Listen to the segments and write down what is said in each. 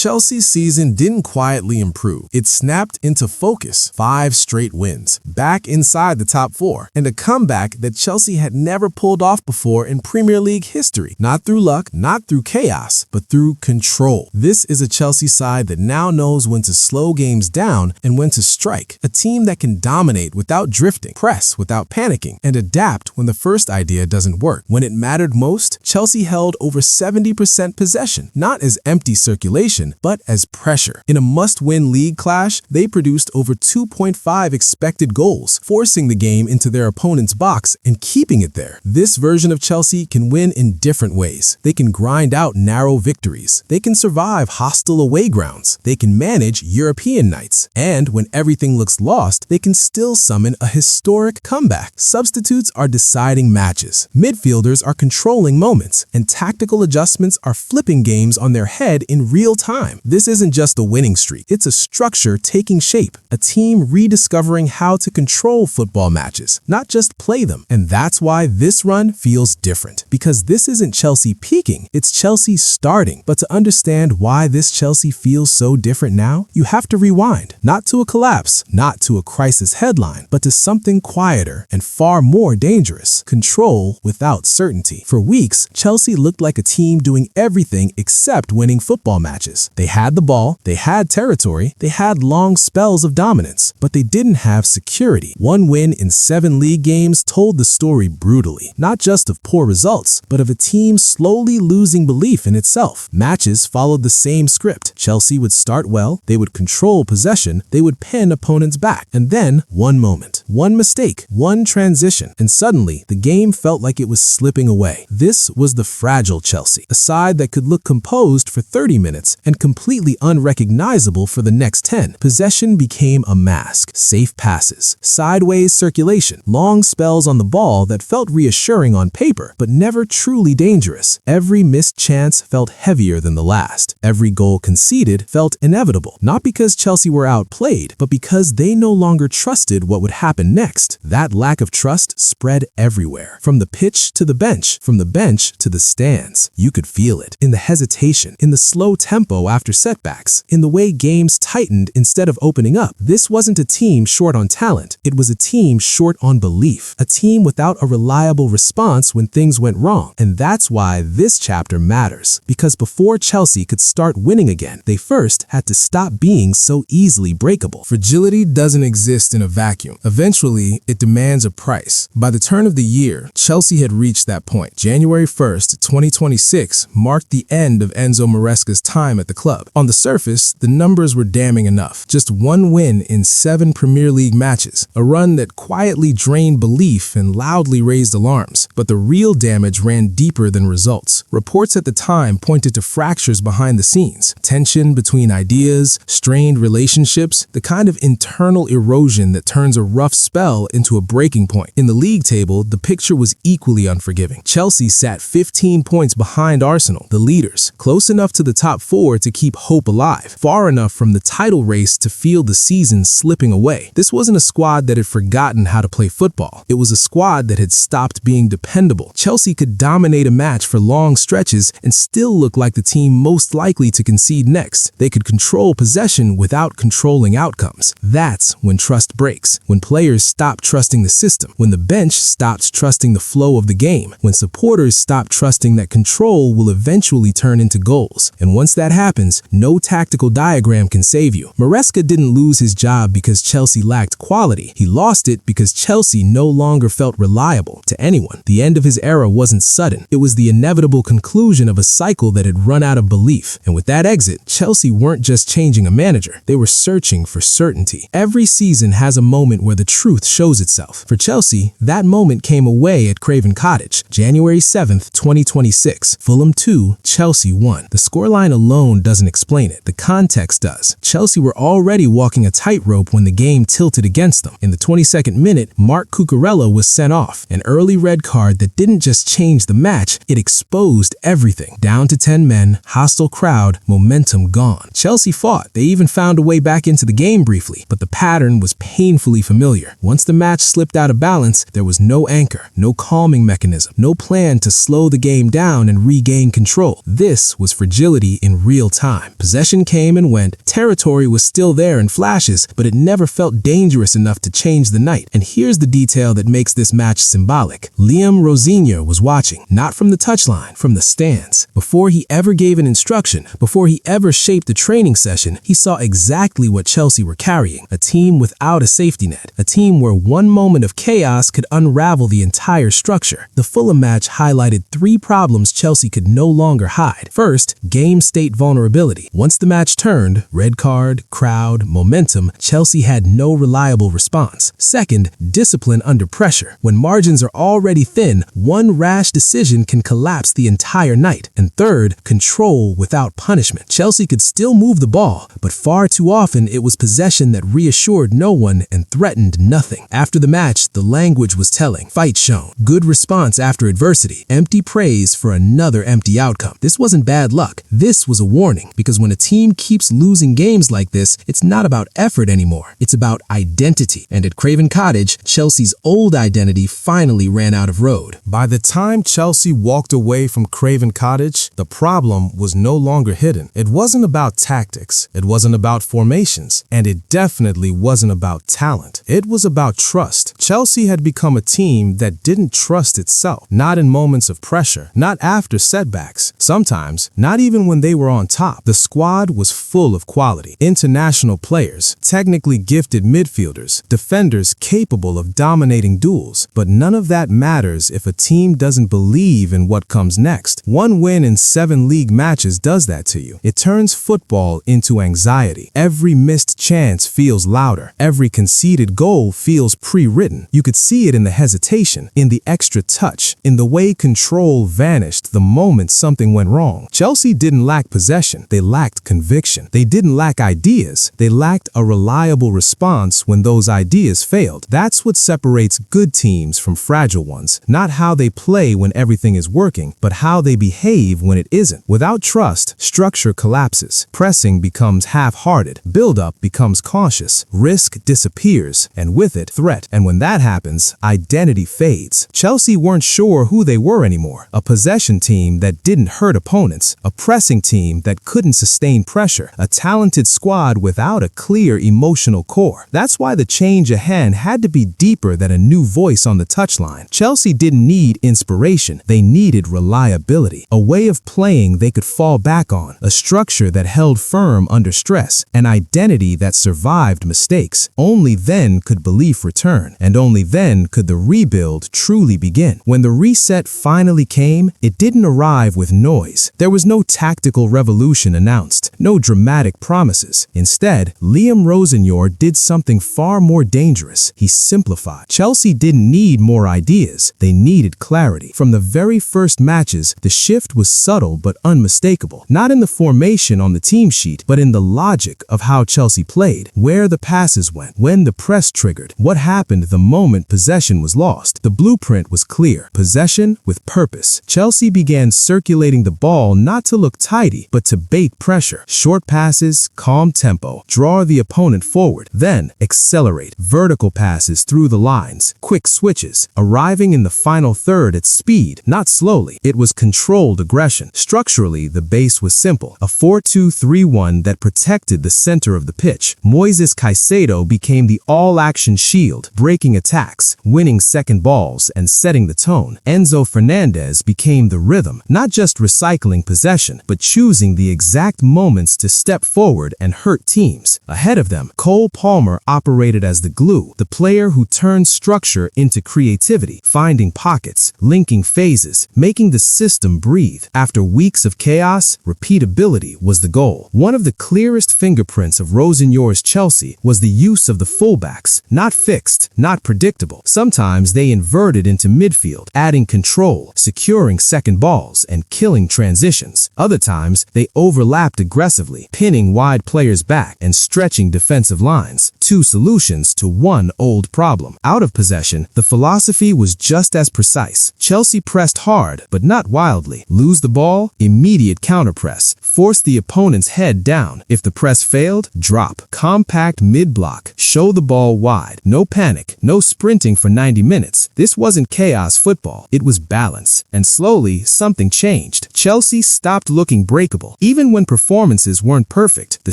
Chelsea's season didn't quietly improve. It snapped into focus. 5 straight wins, back inside the top 4, and a comeback that Chelsea had never pulled off before in Premier League history. Not through luck, not through chaos, but through control. This is a Chelsea side that now knows when to slow games down and when to strike. A team that can dominate without drifting, press without panicking, and adapt when the first idea doesn't work. When it mattered most, Chelsea held over 70% possession, not as empty circulation, but as pressure. In a must-win league clash, they produced over 2.5 expected goals, forcing the game into their opponent's box and keeping it there. This version of Chelsea can win in different ways. They can grind out narrow victories. They can survive hostile away grounds. They can manage European nights. And when everything looks lost, they can still summon a historic comeback. Substitutes are deciding matches. Midfielders are controlling moments, and tactical adjustments are flipping games on their head in real time. This isn't just a winning streak. It's a structure taking shape, a team rediscovering how to control football matches, not just play them. And that's why this run feels different, because this isn't Chelsea peaking, it's Chelsea starting. But to understand why this Chelsea feels so different now, you have to rewind, not to a collapse, not to a crisis headline, but to something quieter and far more dangerous: control without certainty. For weeks, Chelsea looked like a team doing everything except winning football matches. They had the ball, they had territory, they had long spells of dominance, but they didn't have security. One win in 7 league games told the story brutally, not just of poor results, but of a team slowly losing belief in itself. Matches followed the same script. Chelsea would start well, they would control possession, they would pin opponents back, and then one moment, one mistake, one transition, and suddenly the game felt like it was slipping away. This was the fragile Chelsea, a side that could look composed for 30 minutes and completely unrecognizable for the next 10. Possession became a mask. Safe passes, sideways circulation, long spells on the ball that felt reassuring on paper, but never truly dangerous. Every missed chance felt heavier than the last. Every goal conceded felt inevitable, not because Chelsea were outplayed, but because they no longer trusted what would happen next. That lack of trust spread everywhere, from the pitch to the bench, from the bench to the stands. You could feel it in the hesitation, in the slow tempo after setbacks, in the way games tightened instead of opening up. This wasn't a team short on talent. It was a team short on belief, a team without a reliable response when things went wrong. And that's why this chapter matters, because before Chelsea could start winning again, they first had to stop being so easily breakable. Fragility doesn't exist in a vacuum. Eventually, it demands a price. By the turn of the year, Chelsea had reached that point. January 1st, 2026 marked the end of Enzo Maresca's time at the club. On the surface, the numbers were damning enough. Just 1 win in 7 Premier League matches, a run that quietly drained belief and loudly raised alarms. But the real damage ran deeper than results. Reports at the time pointed to fractures behind the scenes, tension between ideas, strained relationships, the kind of internal erosion that turns a rough spell into a breaking point. In the league table, the picture was equally unforgiving. Chelsea sat 15 points behind Arsenal, the leaders, close enough to the top 4 to keep hope alive, far enough from the title race to feel the season slipping away. This wasn't a squad that had forgotten how to play football. It was a squad that had stopped being dependable. Chelsea could dominate a match for long stretches and still look like the team most likely to concede next. They could control possession without controlling outcomes. That's when trust breaks, when players stop trusting the system, when the bench stops trusting the flow of the game, when supporters stop trusting that control will eventually turn into goals. And once that happens, no tactical diagram can save you. Maresca didn't lose his job because Chelsea lacked quality. He lost it because Chelsea no longer felt reliable to anyone. The end of his era wasn't sudden. It was the inevitable conclusion of a cycle that had run out of belief. And with that exit, Chelsea weren't just changing a manager. They were searching for certainty. Every season has a moment where the truth shows itself. For Chelsea, that moment came away at Craven Cottage, January 7th, 2026. Fulham 2, Chelsea 1. The scoreline alone doesn't explain it. The context does. Chelsea were already walking a tightrope when the game tilted against them. In the 22nd minute, Marc Cucurella was sent off, an early red card that didn't just change the match, it exposed everything. Down to 10 men, hostile crowd, momentum gone. Chelsea fought. They even found a way back into the game briefly, but the pattern was painfully familiar. Once the match slipped out of balance, there was no anchor, no calming mechanism, no plan to slow the game down and regain control. This was fragility in real time. Possession came and went, territory was still there in flashes, but it never felt dangerous enough to change the night. And here's the detail that makes this match symbolic. Liam Rosenior was watching, not from the touchline, from the stands. Before he ever gave an instruction, before he ever shaped a training session, he saw exactly what Chelsea were carrying: a team without a safety net, a team where one moment of chaos could unravel the entire structure. The Fulham match highlighted 3 problems Chelsea could no longer hide. First, game state vulnerability. Once the match turned, red card, crowd, momentum, Chelsea had no reliable response. Second, discipline under pressure. When margins are already thin, one rash decision can collapse the entire night. And third, control without punishment. Chelsea could still move the ball, but far too often it was possession that reassured no one and threatened nothing. After the match, the language was telling. Fight shown. Good response after adversity. Empty praise for another empty outcome. This wasn't bad luck. This was a warning, because when a team keeps losing games like this, it's not about effort anymore. It's about identity. And at Craven Cottage, Chelsea's old identity finally ran out of road. By the time Chelsea walked away from Craven Cottage, the problem was no longer hidden. It wasn't about tactics, it wasn't about formations, and it definitely wasn't about talent. It was about trust. Chelsea had become a team that didn't trust itself, not in moments of pressure, not after setbacks, sometimes not even when they were on top. The squad was full of quality: international players, technically gifted midfielders, defenders capable of dominating duels. But none of that matters if a team doesn't believe in what comes next. One win in 7 league matches does that to you. It turns football into anxiety. Every missed chance feels louder. Every conceded goal feels pre-written. You could see it in the hesitation, in the extra touch, in the way control vanished the moment something went wrong. Chelsea didn't lack possession. They lacked conviction. They didn't lack ideas. They lacked a reliable response when those ideas failed. That's what separates good teams from fragile ones. Not how they play when everything is working, but how they behave when it isn't. Without trust, structure collapses. Pressing becomes half-hearted. Build-up becomes cautious. Risk disappears, and with it, threat. And when that happens, identity fades. Chelsea weren't sure who they were anymore. A possession team that didn't hurt opponents. A pressing team that couldn't sustain pressure. A talented squad without a clear emotional core. That's why the change ahead had to be deeper than a new voice on the touchline. Chelsea didn't need inspiration. They needed reliability. A way of playing they could fall back on. A structure that held firm under stress. An identity that survived mistakes. Only then could belief return. And only then could the rebuild truly begin. When the reset finally came, it didn't arrive with noise. There was no tactical revolution announced. No dramatic promises. Instead, Liam Rosenior did something far more dangerous. He simplified. Chelsea didn't need more ideas. They needed clarity. From the very first matches, the shift was subtle but unmistakable. Not in the formation on the team sheet, but in the logic of how Chelsea played. Where the passes went, when the press triggered, what happened the moment possession was lost. The blueprint was clear. Possession with purpose. Chelsea began circulating the ball not to look tidy, but to bait pressure. Short passes, calm tempo, draw the opponent forward. Then accelerate. Vertical passes through the lines. Quick switches. Arriving in the final third at speed, not slowly. It was controlled aggression. Structurally, the base was simple. A 4-2-3-1 that protected the center of the pitch. Moises Caicedo became the all-action shield, breaking attacks, winning second balls, and setting the tone. Enzo Fernandez became the rhythm, not just recycling possession, but choosing the exact moments to step forward and hurt teams. Ahead of them, Cole Palmer operated as the glue, the player who turned structure into creativity, finding pockets, linking phases, making the system breathe. After weeks of chaos, repeatability was the goal. One of the clearest fingerprints of Rosenior's Chelsea was the use of the fullbacks, not fixed, not predictable. Sometimes they inverted into midfield, adding control, securing second balls, and killing transitions. Other times, they overlapped aggressively, pinning pulling wide players back and stretching defensive lines. Two solutions to one old problem. Out of possession, the philosophy was just as precise. Chelsea pressed hard, but not wildly. Lose the ball, immediate counterpress. Force the opponent's head down. If the press failed, drop. Compact mid-block. Show the ball wide. No panic. No sprinting for 90 minutes. This wasn't chaos football. It was balance. And slowly, something changed. Chelsea stopped looking breakable. Even when performances weren't perfect, the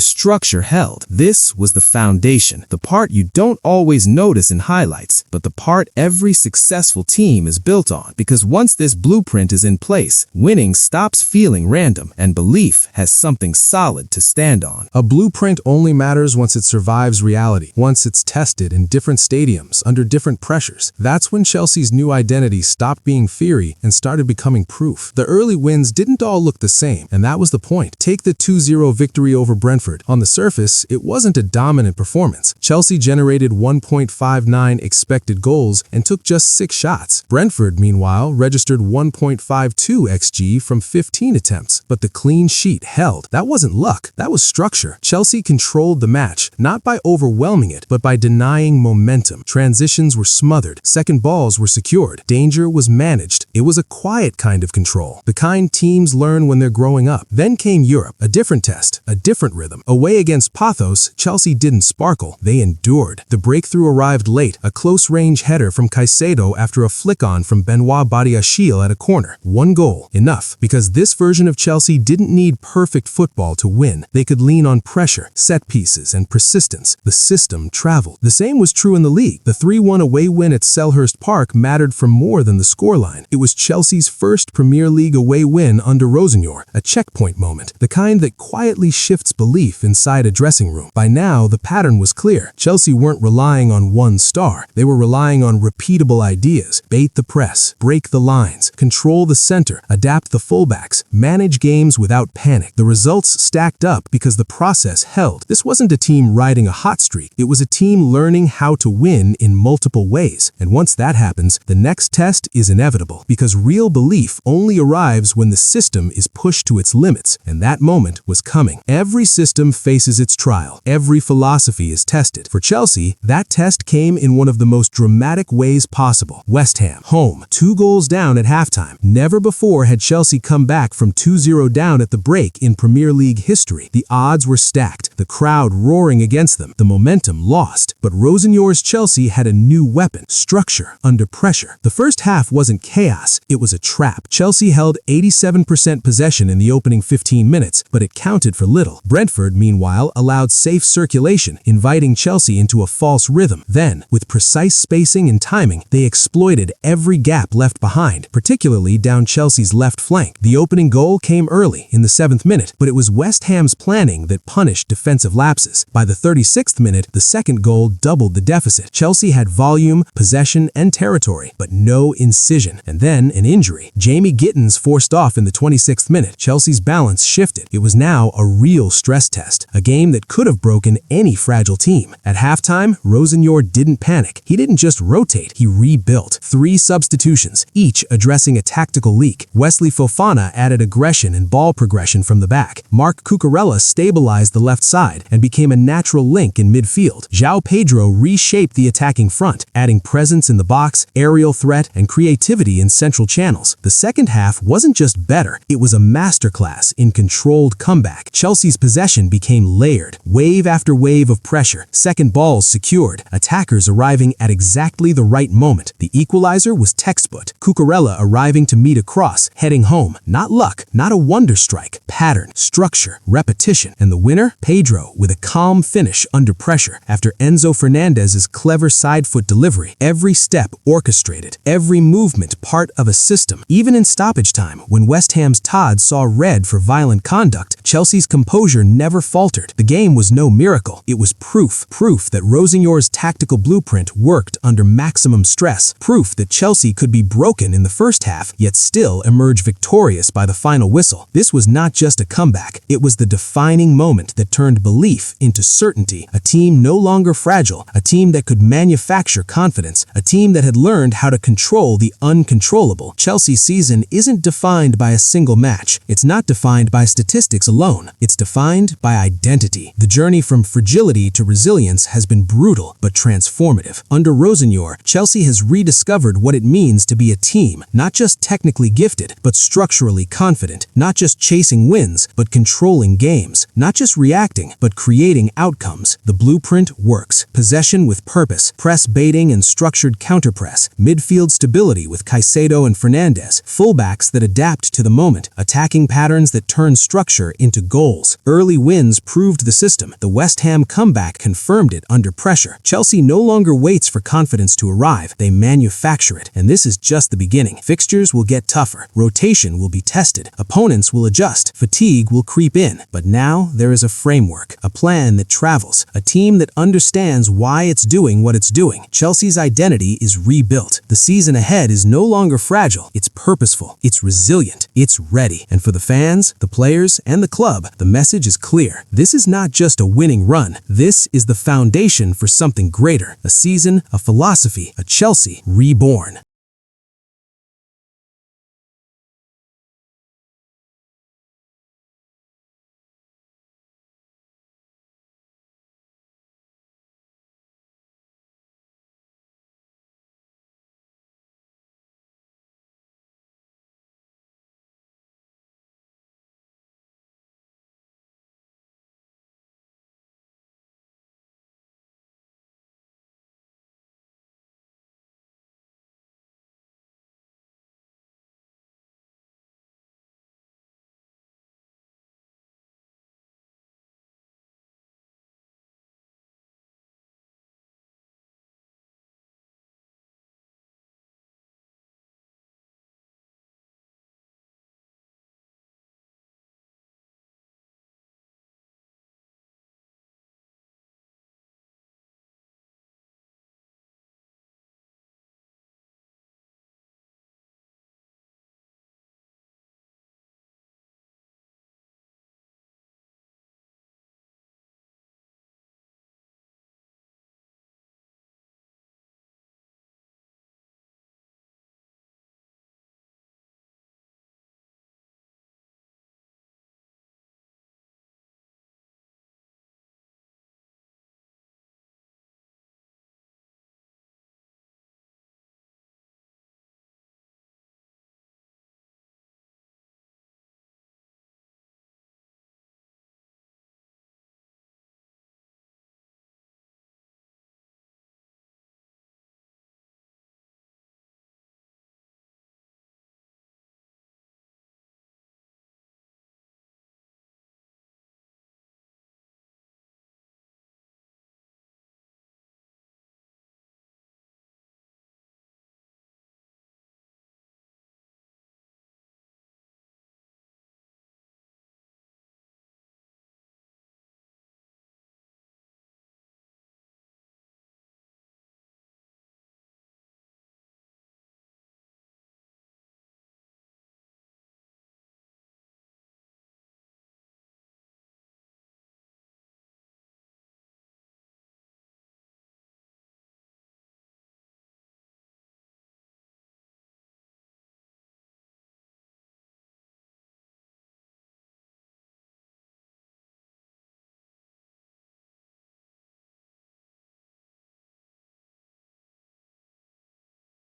structure held. This was the foundation. The part you don't always notice in highlights, but the part every successful team is built on. Because once this blueprint is in place, winning stops feeling random, and belief has something solid to stand on. A blueprint only matters once it survives reality, once it's tested in different stadiums, under different pressures. That's when Chelsea's new identity stopped being theory and started becoming proof. The early wins didn't all look the same, and that was the point. Take the 2-0 victory over Brentford. On the surface, it wasn't a dominant performance. Chelsea generated 1.59 expected goals and took just 6 shots. Brentford, meanwhile, registered 1.52 xG from 15 attempts, but the clean sheet held. That wasn't luck, that was structure. Chelsea controlled the match, not by overwhelming it, but by denying momentum. Transitions were smothered, second balls were secured, danger was managed. It was a quiet kind of control, the kind teams learn when they're growing up. Then came Europe, a different test, a different rhythm. Away against Pathos, Chelsea didn't sparkle, they endured. The breakthrough arrived late, a close-range header from Caicedo after a flick-on from Benoit Badiashile at a corner. One goal, enough, because this version of Chelsea didn't need perfect football to win. They could lean on pressure, set pieces, and persistence. The system traveled. The same was true in the league. The 3-1 away win at Selhurst Park mattered for more than the scoreline. It was Chelsea's first Premier League away win under Rosenior, a checkpoint moment, the kind that quietly shifts belief inside a dressing room. By now, the pattern was clear. Chelsea weren't relying on one star. They were relying on repeatable ideas. Bait the press, break the lines, control the center, adapt the fullbacks, manage games without panic. The results stacked up because the process held. This wasn't a team riding a hot streak. It was a team learning how to win in multiple ways. And once that happens, the next test is inevitable, because real belief only arrives when the system is pushed to its limits, and that moment was coming. Every system faces its trial. Every philosophy is tested. For Chelsea, that test came in one of the most dramatic ways possible. West Ham, home, 2 goals down at halftime. Never before had Chelsea come back from 2-0 down at the break in Premier League history. The odds were stacked, the crowd roaring against them, the momentum lost. But Rosenior's Chelsea had a new weapon: structure under pressure. The first half wasn't chaos, it was a trap. Chelsea held 87% possession in the opening 15 minutes, but it counted for little. Brentford, meanwhile, allowed safe circulation, inviting Chelsea into a false rhythm. Then, with precise spacing and timing, they exploited every gap left behind, particularly down Chelsea's left flank. The opening goal came early, in the 7th minute, but it was West Ham's planning that punished defensive lapses. By the 36th minute, the second goal doubled the deficit. Chelsea had volume, possession, and territory, but no incision. And then, an injury. Jamie Gittins forced off in the 26th minute. Chelsea's balance shifted. It was now a real stress test, a game that could have broken any fragile team. At halftime, Rosenior didn't panic. He didn't just rotate, he rebuilt. 3 substitutions, each addressing a tactical leak. Wesley Fofana added aggression and ball progression from the back. Marc Cucurella stabilized the left side and became a natural link in midfield. João Pedro reshaped the attacking front, adding presence in the box, aerial threat, and creativity in central channels. The second half wasn't just better, it was a masterclass in controlled comeback. Chelsea's possession became layered, wave after wave of pressure, second balls secured, attackers arriving at exactly the right moment. The equalizer was textbook. Cucurella arriving to meet a cross, heading home. Not luck, not a wonder strike. Pattern, structure, repetition. And the winner? Pedro, with a calm finish under pressure after Enzo Fernandez's clever side foot delivery. Every step orchestrated, every movement part of a system. Even in stoppage time, when West Ham's Todd saw red for violent conduct, Chelsea's composure never faltered. The game was no miracle. It was proof that Rosenior's tactical blueprint worked under maximum stress. Proof that Chelsea could be broken in the first half, yet still emerge victorious by the final whistle. This was not just a comeback. It was the defining moment that turned turned belief into certainty, a team no longer fragile, a team that could manufacture confidence, a team that had learned how to control the uncontrollable. Chelsea's season isn't defined by a single match. It's not defined by statistics alone. It's defined by identity. The journey from fragility to resilience has been brutal but transformative. Under Rosenior, Chelsea has rediscovered what it means to be a team, not just technically gifted, but structurally confident, not just chasing wins, but controlling games, not just reacting, but creating outcomes. The blueprint works. Possession with purpose, press baiting and structured counterpress, midfield stability with Caicedo and Fernandes, fullbacks that adapt to the moment, attacking patterns that turn structure into goals. Early wins proved the system. The West Ham comeback confirmed it under pressure. Chelsea no longer waits for confidence to arrive. They manufacture it. And this is just the beginning. Fixtures will get tougher. Rotation will be tested. Opponents will adjust. Fatigue will creep in. But now there is a framework, a plan that travels, a team that understands why it's doing what it's doing. Chelsea's identity is rebuilt. The season ahead is no longer fragile. It's purposeful. It's resilient. It's ready. And for the fans, the players, and the club, the message is clear. This is not just a winning run. This is the foundation for something greater. A season, a philosophy, a Chelsea reborn.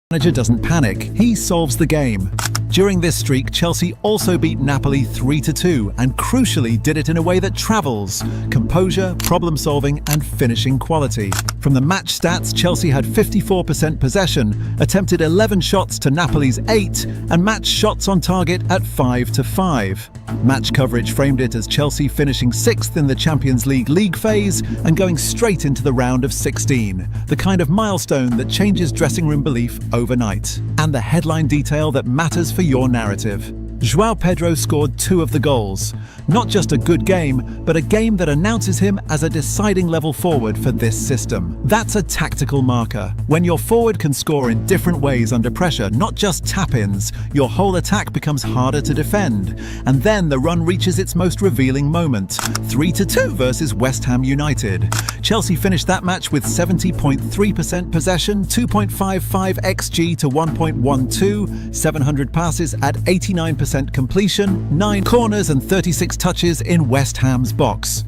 Manager doesn't panic, he solves the game. During this streak, Chelsea also beat Napoli 3-2 and crucially did it in a way that travels: composure, problem-solving and finishing quality. From the match stats, Chelsea had 54% possession, attempted 11 shots to Napoli's 8 and matched shots on target at 5-5. Match coverage framed it as Chelsea finishing 6th in the Champions League phase and going straight into the round of 16, the kind of milestone that changes dressing room belief overnight. And the headline detail that matters for your narrative. João Pedro scored 2 of the goals. Not just a good game, but a game that announces him as a deciding level forward for this system. That's a tactical marker. When your forward can score in different ways under pressure, not just tap-ins, your whole attack becomes harder to defend. And then the run reaches its most revealing moment. 3-2 versus West Ham United. Chelsea finished that match with 70.3% possession, 2.55 XG to 1.12, 700 passes at 89% completion, 9 corners and 36 touches in West Ham's box.